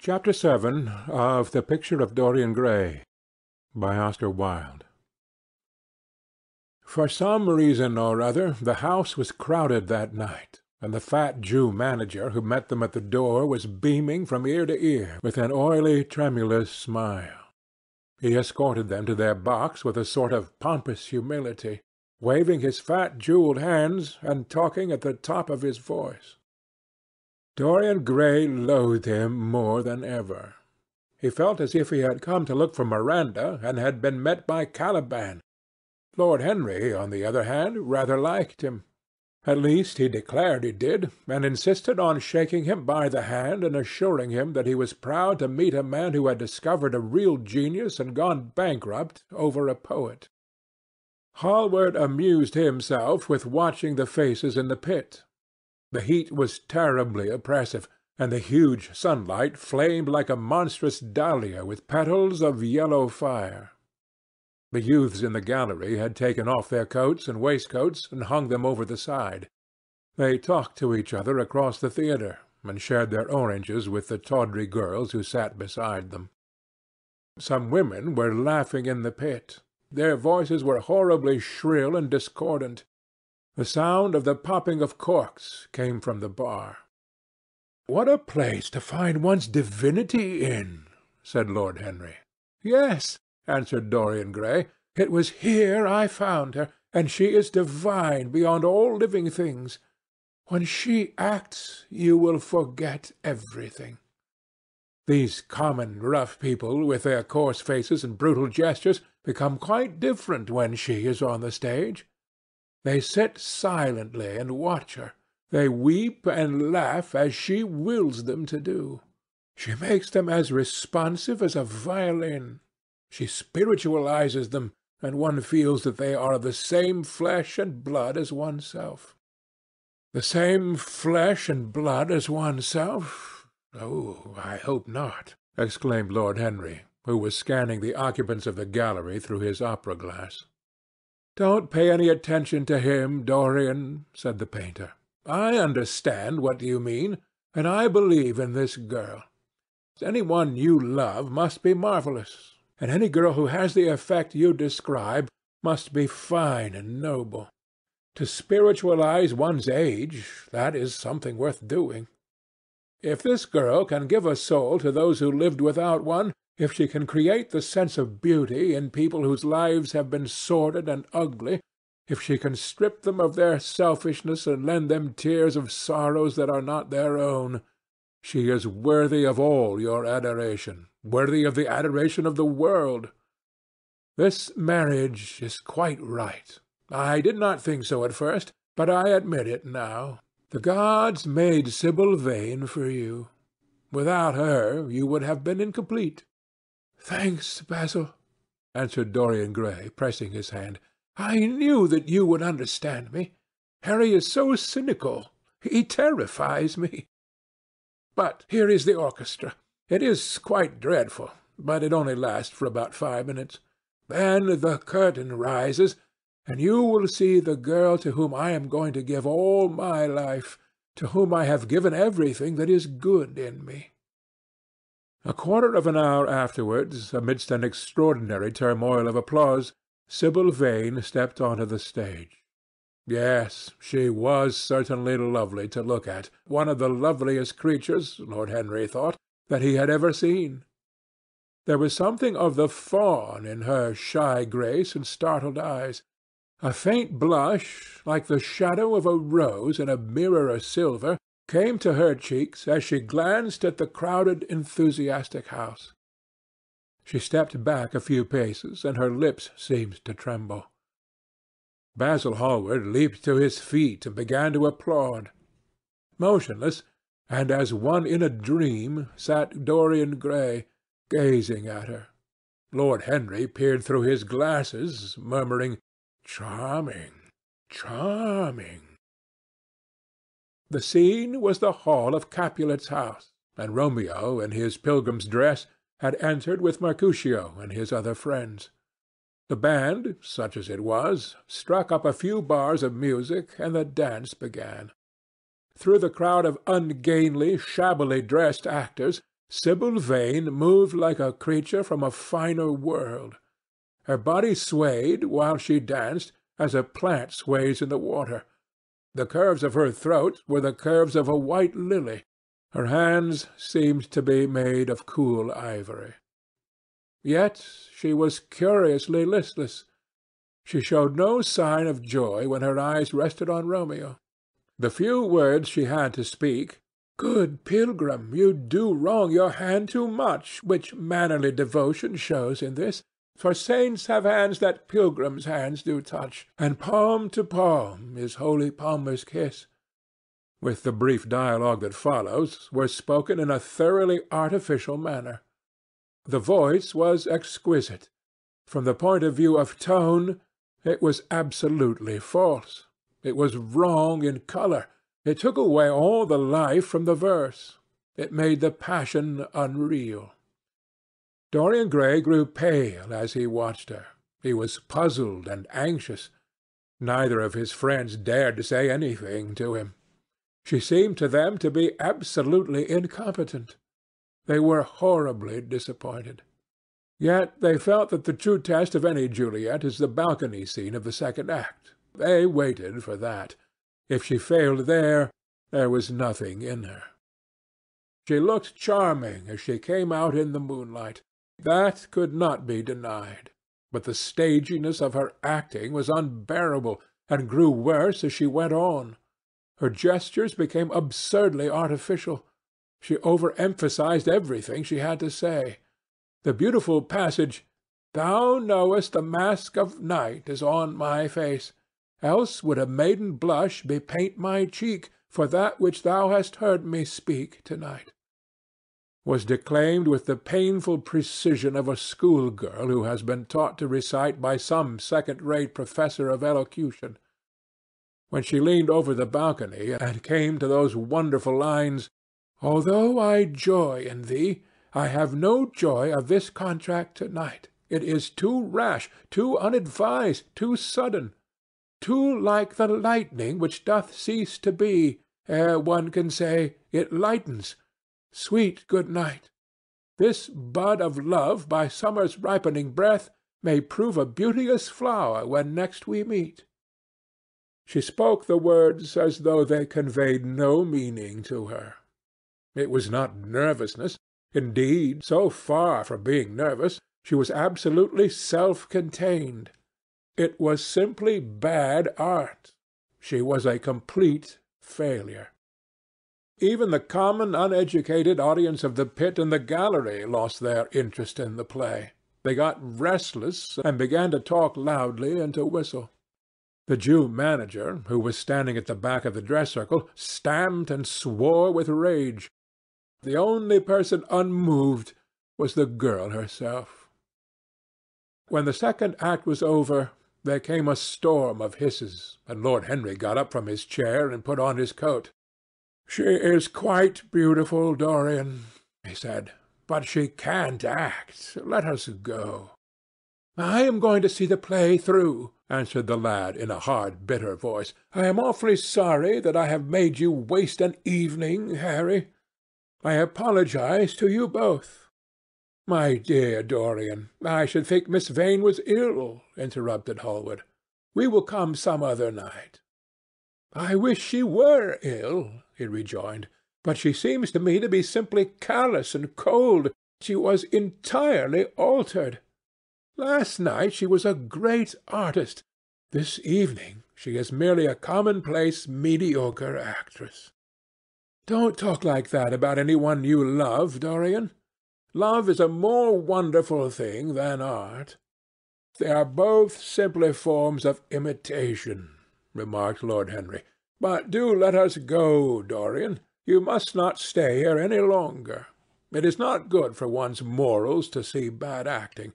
Chapter 7 of The Picture of Dorian Gray by Oscar Wilde. For some reason or other the house was crowded that night, and the fat Jew manager who met them at the door was beaming from ear to ear with an oily, tremulous smile. He escorted them to their box with a sort of pompous humility, waving his fat jewelled hands and talking at the top of his voice. Dorian Gray loathed him more than ever. He felt as if he had come to look for Miranda and had been met by Caliban. Lord Henry, on the other hand, rather liked him. At least he declared he did, and insisted on shaking him by the hand and assuring him that he was proud to meet a man who had discovered a real genius and gone bankrupt over a poet. Hallward amused himself with watching the faces in the pit. The heat was terribly oppressive, and the huge sunlight flamed like a monstrous dahlia with petals of yellow fire. The youths in the gallery had taken off their coats and waistcoats and hung them over the side. They talked to each other across the theatre, and shared their oranges with the tawdry girls who sat beside them. Some women were laughing in the pit. Their voices were horribly shrill and discordant. The sound of the popping of corks came from the bar. "What a place to find one's divinity in," said Lord Henry. "Yes," answered Dorian Gray. "It was here I found her, and she is divine beyond all living things. When she acts, you will forget everything. These common rough people, with their coarse faces and brutal gestures, become quite different when she is on the stage. They sit silently and watch her. They weep and laugh as she wills them to do. She makes them as responsive as a violin. She spiritualizes them, and one feels that they are of the same flesh and blood as oneself." "The same flesh and blood as oneself? Oh, I hope not," exclaimed Lord Henry, who was scanning the occupants of the gallery through his opera-glass. "Don't pay any attention to him, Dorian," said the painter. "I understand what you mean, and I believe in this girl. Any one you love must be marvellous, and any girl who has the effect you describe must be fine and noble. To spiritualize one's age, that is something worth doing. If this girl can give a soul to those who lived without one, if she can create the sense of beauty in people whose lives have been sordid and ugly, if she can strip them of their selfishness and lend them tears of sorrows that are not their own, she is worthy of all your adoration, worthy of the adoration of the world. This marriage is quite right. I did not think so at first, but I admit it now. The gods made Sibyl Vane for you. Without her you would have been incomplete." "Thanks, Basil," answered Dorian Gray, pressing his hand. "I knew that you would understand me. Harry is so cynical. He terrifies me. But here is the orchestra. It is quite dreadful, but it only lasts for about 5 minutes. Then the curtain rises, and you will see the girl to whom I am going to give all my life, to whom I have given everything that is good in me." A quarter of an hour afterwards, amidst an extraordinary turmoil of applause, Sibyl Vane stepped onto the stage. Yes, she was certainly lovely to look at, one of the loveliest creatures, Lord Henry thought, that he had ever seen. There was something of the fawn in her shy grace and startled eyes. A faint blush, like the shadow of a rose in a mirror of silver, came to her cheeks as she glanced at the crowded, enthusiastic house. She stepped back a few paces, and her lips seemed to tremble. Basil Hallward leaped to his feet and began to applaud. Motionless, and as one in a dream, sat Dorian Gray, gazing at her. Lord Henry peered through his glasses, murmuring, "Charming, charming." The scene was the hall of Capulet's house, and Romeo, in his pilgrim's dress, had entered with Mercutio and his other friends. The band, such as it was, struck up a few bars of music, and the dance began. Through the crowd of ungainly, shabbily dressed actors, Sibyl Vane moved like a creature from a finer world. Her body swayed while she danced, as a plant sways in the water. The curves of her throat were the curves of a white lily. Her hands seemed to be made of cool ivory. Yet she was curiously listless. She showed no sign of joy when her eyes rested on Romeo. The few words she had to speak, "Good pilgrim, you do wrong your hand too much, which mannerly devotion shows in this. For saints have hands that pilgrims' hands do touch, and palm to palm is holy palmer's kiss," with the brief dialogue that follows, were spoken in a thoroughly artificial manner. The voice was exquisite. From the point of view of tone, it was absolutely false. It was wrong in colour. It took away all the life from the verse. It made the passion unreal. Dorian Gray grew pale as he watched her. He was puzzled and anxious. Neither of his friends dared to say anything to him. She seemed to them to be absolutely incompetent. They were horribly disappointed. Yet they felt that the true test of any Juliet is the balcony scene of the second act. They waited for that. If she failed there was nothing in her. She looked charming as she came out in the moonlight. That could not be denied. But the staginess of her acting was unbearable, and grew worse as she went on. Her gestures became absurdly artificial. She overemphasized everything she had to say. The beautiful passage, "Thou knowest the mask of night is on my face, else would a maiden blush bepaint my cheek for that which thou hast heard me speak to-night," was declaimed with the painful precision of a schoolgirl who has been taught to recite by some second-rate professor of elocution. When she leaned over the balcony and came to those wonderful lines, "Although I joy in thee, I have no joy of this contract to-night. It is too rash, too unadvised, too sudden, too like the lightning which doth cease to be, ere one can say, it lightens. Sweet good night. This bud of love by summer's ripening breath may prove a beauteous flower when next we meet." She spoke the words as though they conveyed no meaning to her. It was not nervousness. Indeed, so far from being nervous, she was absolutely self-contained. It was simply bad art. She was a complete failure. Even the common uneducated audience of the pit and the gallery lost their interest in the play. They got restless and began to talk loudly and to whistle. The Jew manager, who was standing at the back of the dress circle, stamped and swore with rage. The only person unmoved was the girl herself. When the second act was over, there came a storm of hisses, and Lord Henry got up from his chair and put on his coat. "She is quite beautiful, Dorian," he said, "but she can't act. Let us go." "I am going to see the play through," answered the lad in a hard, bitter voice. "I am awfully sorry that I have made you waste an evening, Harry. I apologize to you both." "My dear Dorian, I should think Miss Vane was ill," interrupted Hallward. "We will come some other night." "I wish she were ill," he rejoined, "but she seems to me to be simply callous and cold. She was entirely altered. Last night she was a great artist. This evening she is merely a commonplace, mediocre actress." "Don't talk like that about any one you love, Dorian. Love is a more wonderful thing than art." "They are both simply forms of imitation," remarked Lord Henry. "But do let us go, Dorian. You must not stay here any longer. It is not good for one's morals to see bad acting.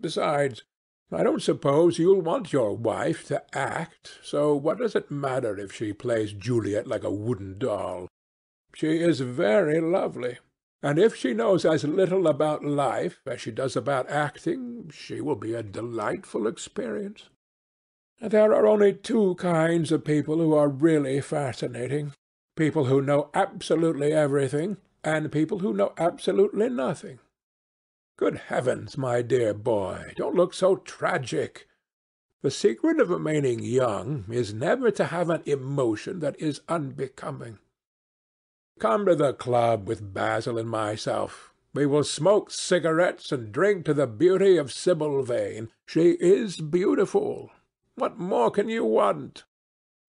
Besides, I don't suppose you'll want your wife to act, so what does it matter if she plays Juliet like a wooden doll? She is very lovely, and if she knows as little about life as she does about acting, she will be a delightful experience. There are only two kinds of people who are really fascinating: people who know absolutely everything, and people who know absolutely nothing. Good heavens, my dear boy, don't look so tragic. The secret of remaining young is never to have an emotion that is unbecoming. Come to the club with Basil and myself. We will smoke cigarettes and drink to the beauty of Sibyl Vane. She is beautiful. What more can you want?"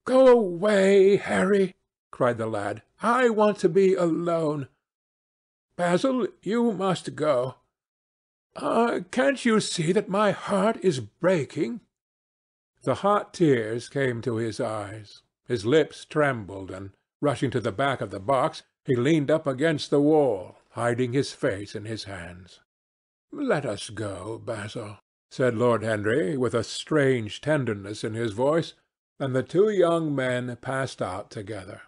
"Go away, Harry," cried the lad. "I want to be alone. Basil, you must go. Can't you see that my heart is breaking?" The hot tears came to his eyes. His lips trembled, and, rushing to the back of the box, he leaned up against the wall, hiding his face in his hands. "Let us go, Basil," said Lord Henry, with a strange tenderness in his voice, and the two young men passed out together.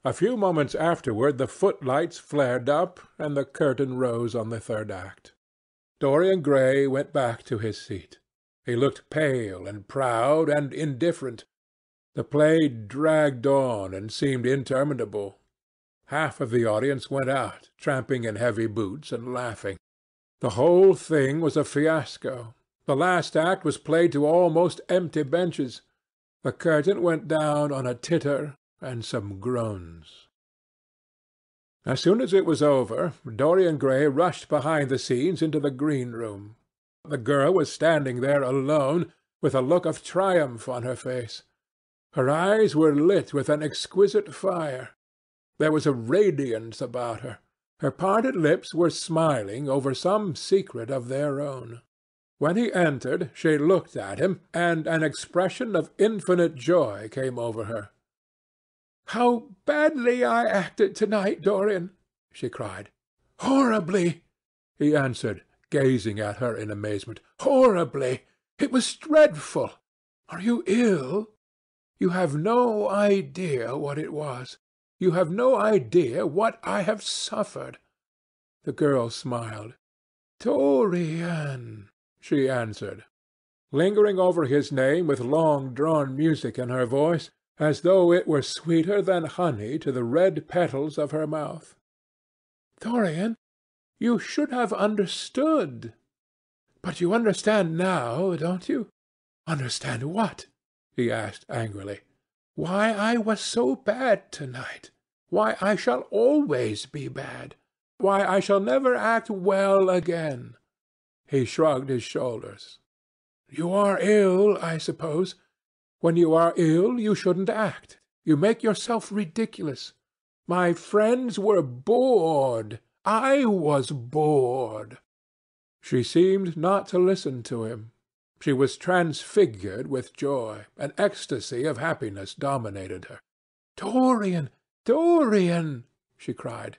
A few moments afterward the footlights flared up, and the curtain rose on the third act. Dorian Gray went back to his seat. He looked pale and proud and indifferent. The play dragged on and seemed interminable. Half of the audience went out, tramping in heavy boots and laughing. The whole thing was a fiasco. The last act was played to almost empty benches. The curtain went down on a titter and some groans. As soon as it was over, Dorian Gray rushed behind the scenes into the green room. The girl was standing there alone, with a look of triumph on her face. Her eyes were lit with an exquisite fire. There was a radiance about her. Her parted lips were smiling over some secret of their own. When he entered, she looked at him, and an expression of infinite joy came over her. "How badly I acted to-night, Dorian!" she cried. "Horribly," he answered, gazing at her in amazement. "Horribly! It was dreadful! Are you ill? You have no idea what it was. You have no idea what I have suffered." The girl smiled. "Dorian," she answered, lingering over his name with long-drawn music in her voice, as though it were sweeter than honey to the red petals of her mouth. "Dorian, you should have understood. But you understand now, don't you?" "Understand what?" he asked angrily. "Why I was so bad to-night. Why I shall always be bad. Why I shall never act well again." He shrugged his shoulders. "You are ill, I suppose. When you are ill, you shouldn't act. You make yourself ridiculous. My friends were bored. I was bored." She seemed not to listen to him. She was transfigured with joy. An ecstasy of happiness dominated her. "Dorian, Dorian!" she cried.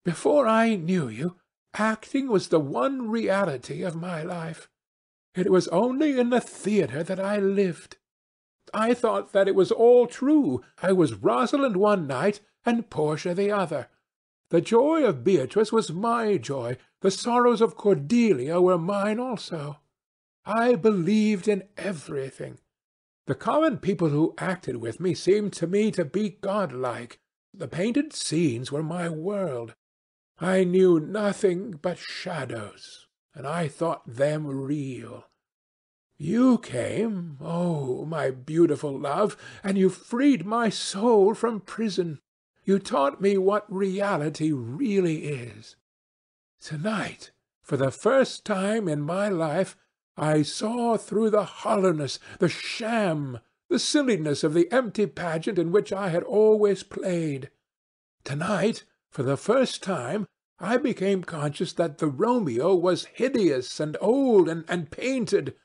"Before I knew you, acting was the one reality of my life. It was only in the theatre that I lived. I thought that it was all true. I was Rosalind one night and Portia the other. The joy of Beatrice was my joy. The sorrows of Cordelia were mine also. I believed in everything. The common people who acted with me seemed to me to be godlike. The painted scenes were my world. I knew nothing but shadows, and I thought them real. You came, oh, my beautiful love, and you freed my soul from prison. You taught me what reality really is. To-night, for the first time in my life, I saw through the hollowness, the sham, the silliness of the empty pageant in which I had always played. To-night, for the first time, I became conscious that the Romeo was hideous and old and painted,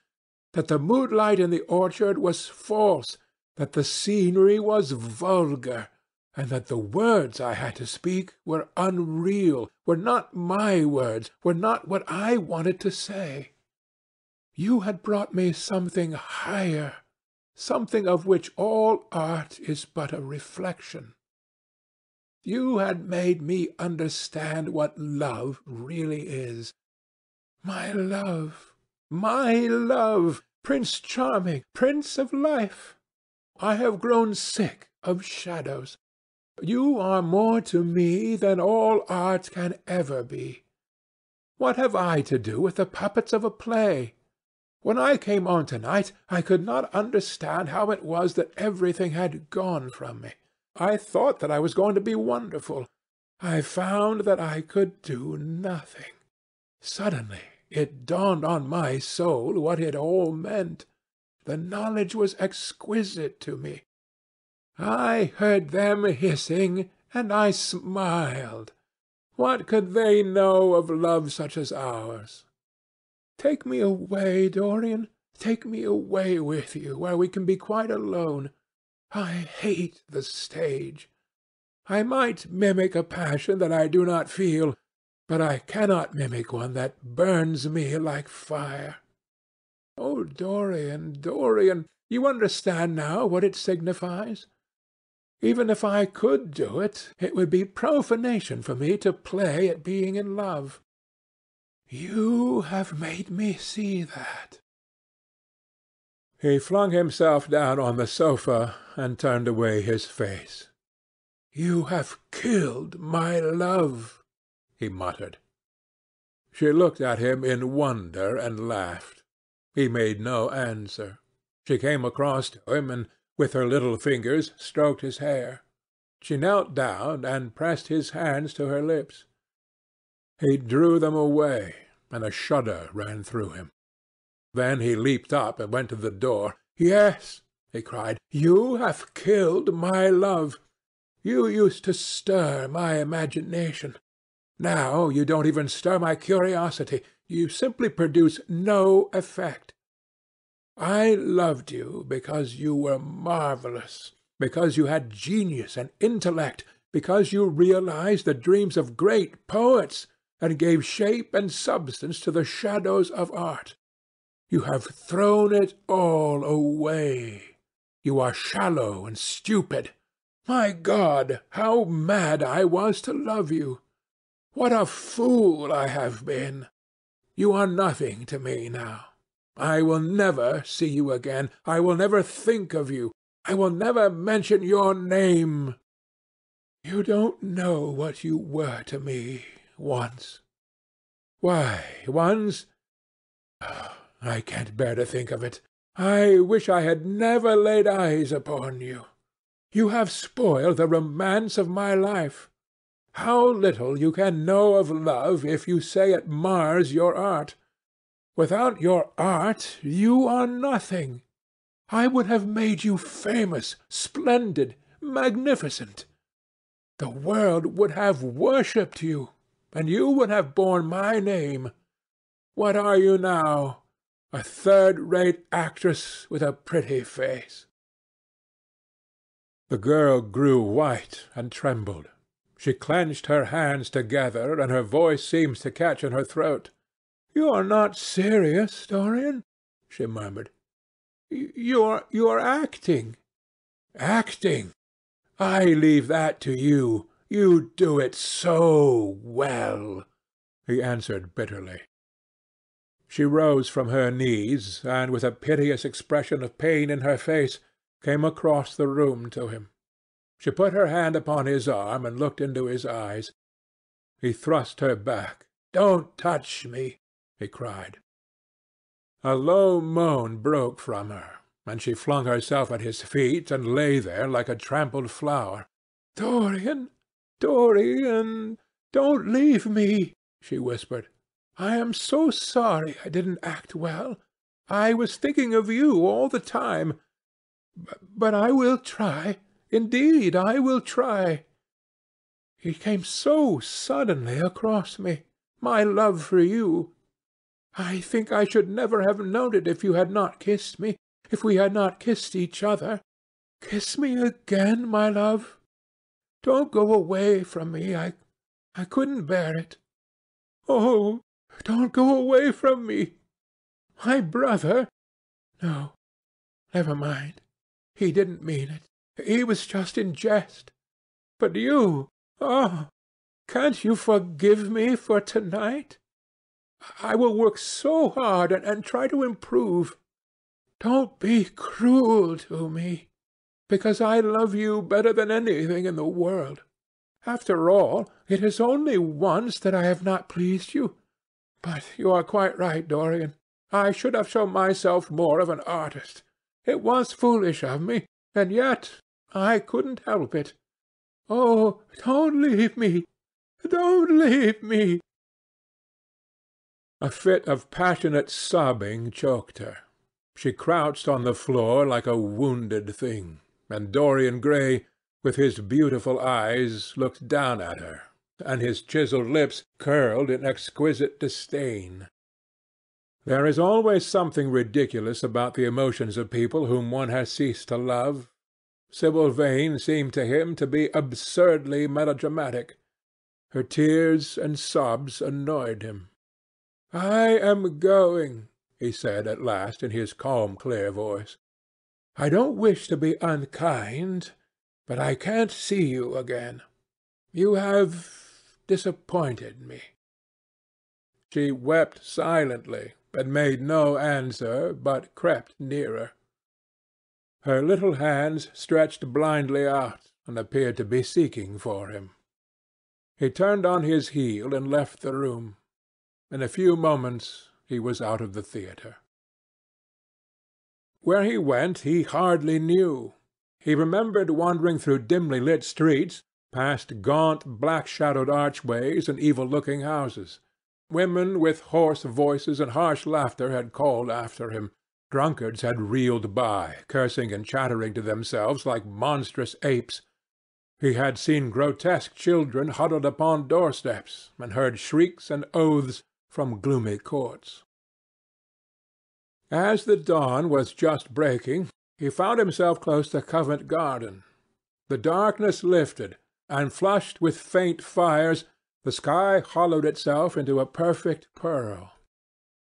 that the moonlight in the orchard was false, that the scenery was vulgar, and that the words I had to speak were unreal, were not my words, were not what I wanted to say. You had brought me something higher, something of which all art is but a reflection. You had made me understand what love really is. My love, Prince Charming, Prince of Life. I have grown sick of shadows. You are more to me than all art can ever be. What have I to do with the puppets of a play? When I came on tonight, I could not understand how it was that everything had gone from me. I thought that I was going to be wonderful. I found that I could do nothing. Suddenly it dawned on my soul what it all meant. The knowledge was exquisite to me. I heard them hissing, and I smiled. What could they know of love such as ours? Take me away, Dorian. Take me away with you, where we can be quite alone. I hate the stage. I might mimic a passion that I do not feel, but I cannot mimic one that burns me like fire. Oh, Dorian, Dorian, you understand now what it signifies? Even if I could do it, it would be profanation for me to play at being in love. You have made me see that. He flung himself down on the sofa and turned away his face. You have killed my love, he muttered. She looked at him in wonder and laughed. He made no answer. She came across to him and, with her little fingers, stroked his hair. She knelt down and pressed his hands to her lips. He drew them away, and a shudder ran through him. Then he leaped up and went to the door. Yes, he cried, you have killed my love. You used to stir my imagination. Now you don't even stir my curiosity. You simply produce no effect. I loved you because you were marvelous, because you had genius and intellect, because you realized the dreams of great poets and gave shape and substance to the shadows of art. You have thrown it all away. You are shallow and stupid. My God, how mad I was to love you! What a fool I have been! You are nothing to me now. I will never see you again. I will never think of you. I will never mention your name. You don't know what you were to me once. Why, once... I can't bear to think of it. I wish I had never laid eyes upon you. You have spoiled the romance of my life. How little you can know of love if you say it mars your art. Without your art you are nothing. I would have made you famous, splendid, magnificent. The world would have worshipped you, and you would have borne my name. What are you now? A third-rate actress with a pretty face. The girl grew white and trembled. She clenched her hands together, and her voice seemed to catch in her throat. "You are not serious, Dorian," she murmured. You are acting." "Acting? I leave that to you. You do it so well," he answered bitterly. She rose from her knees, and with a piteous expression of pain in her face, came across the room to him. She put her hand upon his arm and looked into his eyes. He thrust her back. "Don't touch me," he cried. A low moan broke from her, and she flung herself at his feet and lay there like a trampled flower. "Dorian, Dorian, don't leave me," she whispered. "I am so sorry I didn't act well. I was thinking of you all the time. But I will try. Indeed, I will try. It came so suddenly across me, my love for you. I think I should never have known it if you had not kissed me, if we had not kissed each other. Kiss me again, my love. Don't go away from me. I couldn't bear it. Oh, don't go away from me. My brother... No, never mind. He didn't mean it. He was just in jest. But you... Oh, can't you forgive me for tonight? I will work so hard and try to improve. Don't be cruel to me. because I love you better than anything in the world. After all, it is only once that I have not pleased you. But you are quite right, Dorian. I should have shown myself more of an artist. It was foolish of me, and yet I couldn't help it. Oh, don't leave me! Don't leave me!" A fit of passionate sobbing choked her. She crouched on the floor like a wounded thing, and Dorian Gray, with his beautiful eyes, looked down at her, and his chiselled lips curled in exquisite disdain. There is always something ridiculous about the emotions of people whom one has ceased to love. Sibyl Vane seemed to him to be absurdly melodramatic. Her tears and sobs annoyed him. "I am going," he said at last in his calm, clear voice. "I don't wish to be unkind, but I can't see you again. You have disappointed me." She wept silently, and made no answer, but crept nearer. Her little hands stretched blindly out, and appeared to be seeking for him. He turned on his heel and left the room. In a few moments he was out of the theatre. Where he went he hardly knew. He remembered wandering through dimly lit streets, past gaunt, black-shadowed archways and evil-looking houses. Women with hoarse voices and harsh laughter had called after him. Drunkards had reeled by, cursing and chattering to themselves like monstrous apes. He had seen grotesque children huddled upon doorsteps, and heard shrieks and oaths from gloomy courts. As the dawn was just breaking, he found himself close to Covent Garden. The darkness lifted, and flushed with faint fires, the sky hollowed itself into a perfect pearl.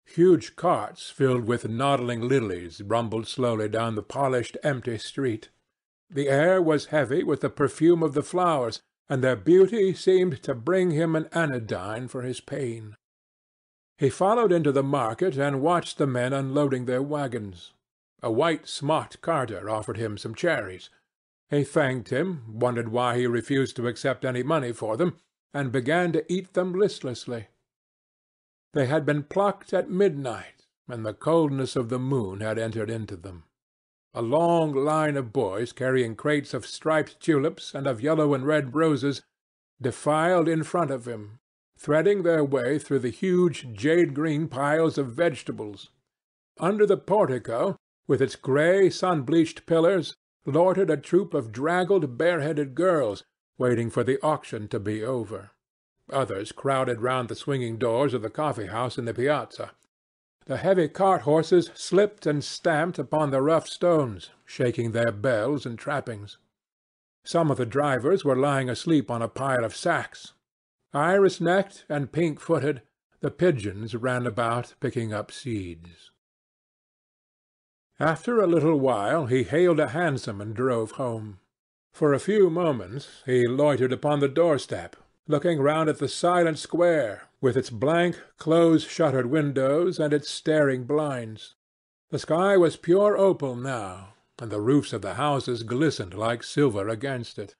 Huge carts filled with nodding lilies rumbled slowly down the polished, empty street. The air was heavy with the perfume of the flowers, and their beauty seemed to bring him an anodyne for his pain. He followed into the market and watched the men unloading their wagons. A white smocked carter offered him some cherries. He thanked him, wondered why he refused to accept any money for them, and began to eat them listlessly. They had been plucked at midnight, and the coldness of the moon had entered into them. A long line of boys carrying crates of striped tulips and of yellow and red roses defiled in front of him, threading their way through the huge jade-green piles of vegetables. Under the portico, with its grey, sun-bleached pillars, loitered a troop of draggled, bareheaded girls, waiting for the auction to be over. Others crowded round the swinging doors of the coffee-house in the piazza. The heavy cart-horses slipped and stamped upon the rough stones, shaking their bells and trappings. Some of the drivers were lying asleep on a pile of sacks. Iris-necked and pink-footed, the pigeons ran about picking up seeds. After a little while he hailed a hansom and drove home. For a few moments he loitered upon the doorstep, looking round at the silent square, with its blank, close-shuttered windows and its staring blinds. The sky was pure opal now, and the roofs of the houses glistened like silver against it.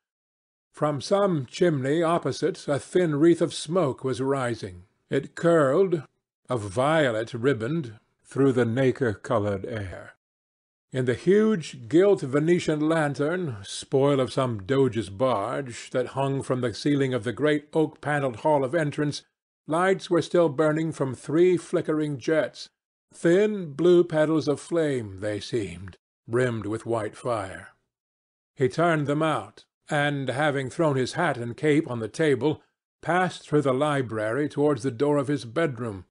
From some chimney opposite a thin wreath of smoke was rising. It curled, a violet riband, through the nacre-coloured air. In the huge gilt Venetian lantern, spoil of some doge's barge, that hung from the ceiling of the great oak-panelled hall of entrance, lights were still burning from 3 flickering jets. Thin blue petals of flame they seemed, rimmed with white fire. He turned them out, and, having thrown his hat and cape on the table, passed through the library towards the door of his bedroom,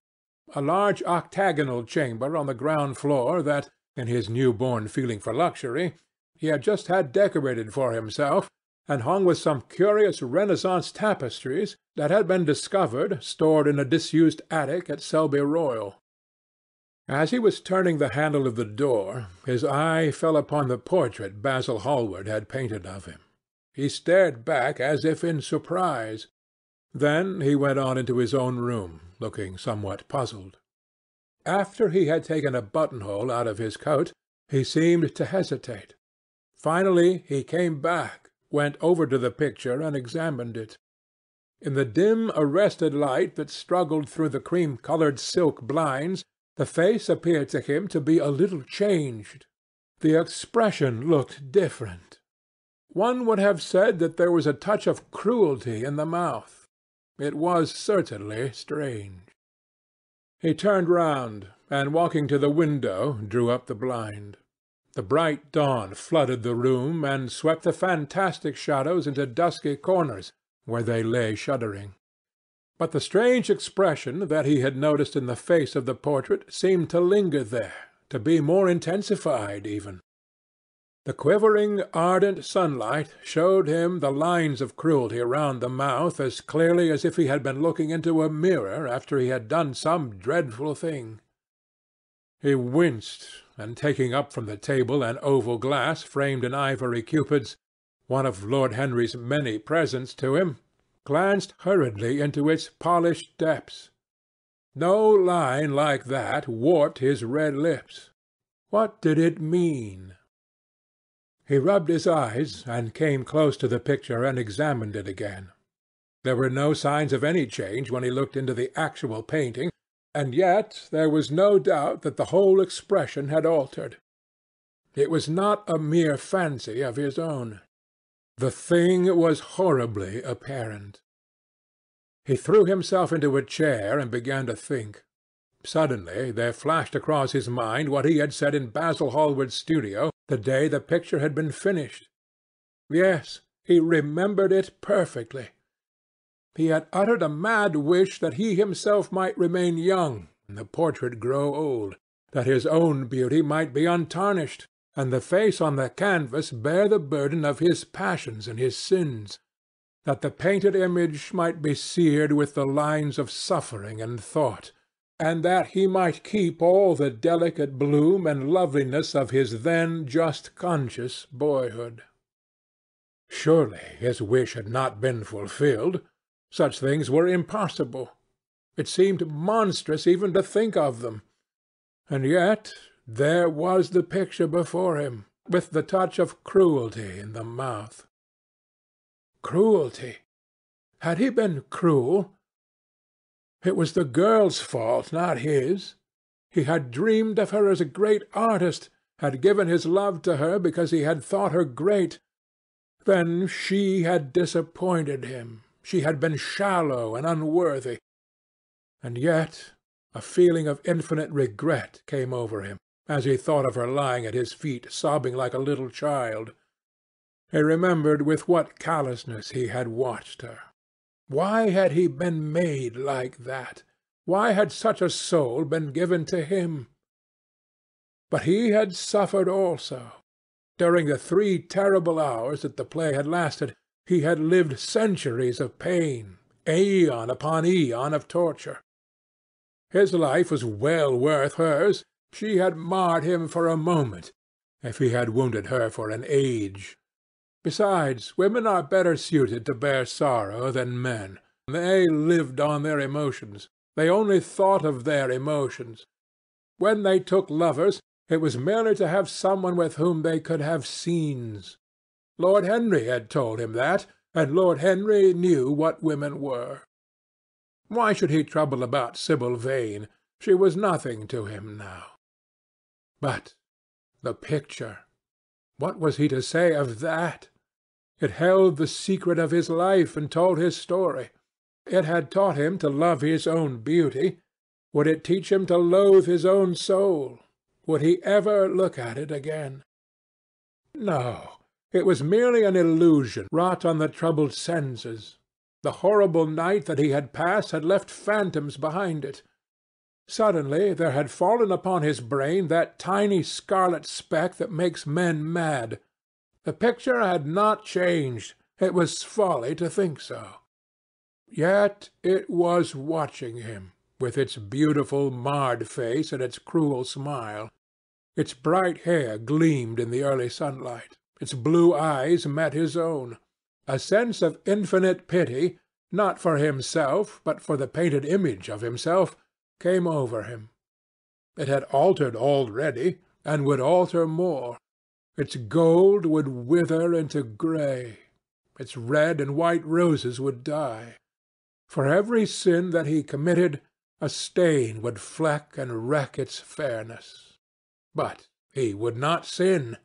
a large octagonal chamber on the ground floor that, in his new-born feeling for luxury, he had just had decorated for himself, and hung with some curious Renaissance tapestries that had been discovered stored in a disused attic at Selby Royal. As he was turning the handle of the door, his eye fell upon the portrait Basil Hallward had painted of him. He stared back as if in surprise. Then he went on into his own room, looking somewhat puzzled. After he had taken a buttonhole out of his coat, he seemed to hesitate. Finally he came back, went over to the picture and examined it. In the dim, arrested light that struggled through the cream-coloured silk blinds, the face appeared to him to be a little changed. The expression looked different. One would have said that there was a touch of cruelty in the mouth. It was certainly strange. He turned round, and walking to the window, drew up the blind. The bright dawn flooded the room and swept the fantastic shadows into dusky corners, where they lay shuddering. But the strange expression that he had noticed in the face of the portrait seemed to linger there, to be more intensified even. The quivering, ardent sunlight showed him the lines of cruelty round the mouth as clearly as if he had been looking into a mirror after he had done some dreadful thing. He winced, and taking up from the table an oval glass framed in ivory cupids, one of Lord Henry's many presents to him, glanced hurriedly into its polished depths. No line like that warped his red lips. What did it mean? He rubbed his eyes and came close to the picture and examined it again. There were no signs of any change when he looked into the actual painting, and yet there was no doubt that the whole expression had altered. It was not a mere fancy of his own. The thing was horribly apparent. He threw himself into a chair and began to think. Suddenly there flashed across his mind what he had said in Basil Hallward's studio the day the picture had been finished. Yes, he remembered it perfectly. He had uttered a mad wish that he himself might remain young and the portrait grow old, that his own beauty might be untarnished, and the face on the canvas bear the burden of his passions and his sins, that the painted image might be seared with the lines of suffering and thought, and that he might keep all the delicate bloom and loveliness of his then just conscious boyhood. Surely his wish had not been fulfilled. Such things were impossible. It seemed monstrous even to think of them. And yet there was the picture before him, with the touch of cruelty in the mouth. Cruelty! Had he been cruel? It was the girl's fault, not his. He had dreamed of her as a great artist, had given his love to her because he had thought her great. Then she had disappointed him. She had been shallow and unworthy. And yet a feeling of infinite regret came over him as he thought of her lying at his feet, sobbing like a little child. He remembered with what callousness he had watched her. Why had he been made like that? Why had such a soul been given to him? But he had suffered also. During the 3 terrible hours that the play had lasted, he had lived centuries of pain, aeon upon aeon of torture. His life was well worth hers. She had marred him for a moment, if he had wounded her for an age. Besides, women are better suited to bear sorrow than men. They lived on their emotions. They only thought of their emotions. When they took lovers, it was merely to have someone with whom they could have scenes. Lord Henry had told him that, and Lord Henry knew what women were. Why should he trouble about Sibyl Vane? She was nothing to him now. But the picture! What was he to say of that? It held the secret of his life and told his story. It had taught him to love his own beauty. Would it teach him to loathe his own soul? Would he ever look at it again? No, it was merely an illusion wrought on the troubled senses. The horrible night that he had passed had left phantoms behind it. Suddenly there had fallen upon his brain that tiny scarlet speck that makes men mad. The picture had not changed. It was folly to think so. Yet it was watching him, with its beautiful marred face and its cruel smile. Its bright hair gleamed in the early sunlight. Its blue eyes met his own. A sense of infinite pity, not for himself, but for the painted image of himself, came over him. It had altered already, and would alter more. Its gold would wither into grey. Its red and white roses would die. For every sin that he committed, a stain would fleck and wreck its fairness. But he would not sin.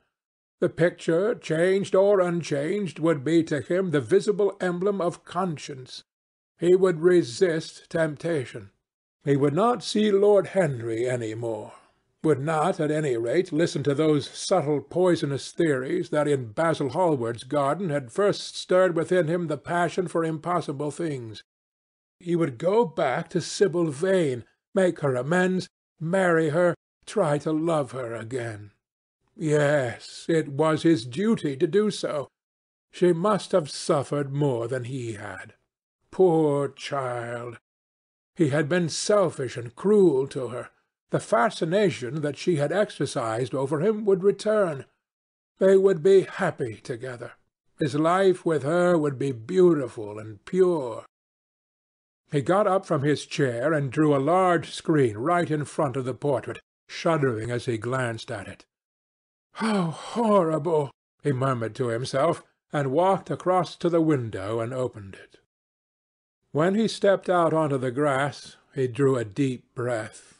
The picture, changed or unchanged, would be to him the visible emblem of conscience. He would resist temptation. He would not see Lord Henry any more, would not, at any rate, listen to those subtle poisonous theories that in Basil Hallward's garden had first stirred within him the passion for impossible things. He would go back to Sibyl Vane, make her amends, marry her, try to love her again. Yes, it was his duty to do so. She must have suffered more than he had. Poor child! He had been selfish and cruel to her. The fascination that she had exercised over him would return. They would be happy together. His life with her would be beautiful and pure. He got up from his chair and drew a large screen right in front of the portrait, shuddering as he glanced at it. "How horrible!" he murmured to himself, and walked across to the window and opened it. When he stepped out onto the grass, he drew a deep breath.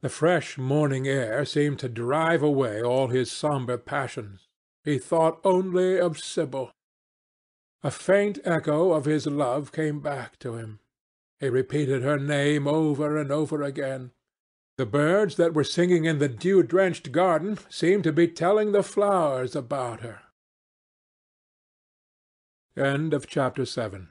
The fresh morning air seemed to drive away all his sombre passions. He thought only of Sibyl. A faint echo of his love came back to him. He repeated her name over and over again. The birds that were singing in the dew-drenched garden seemed to be telling the flowers about her. End of chapter 7.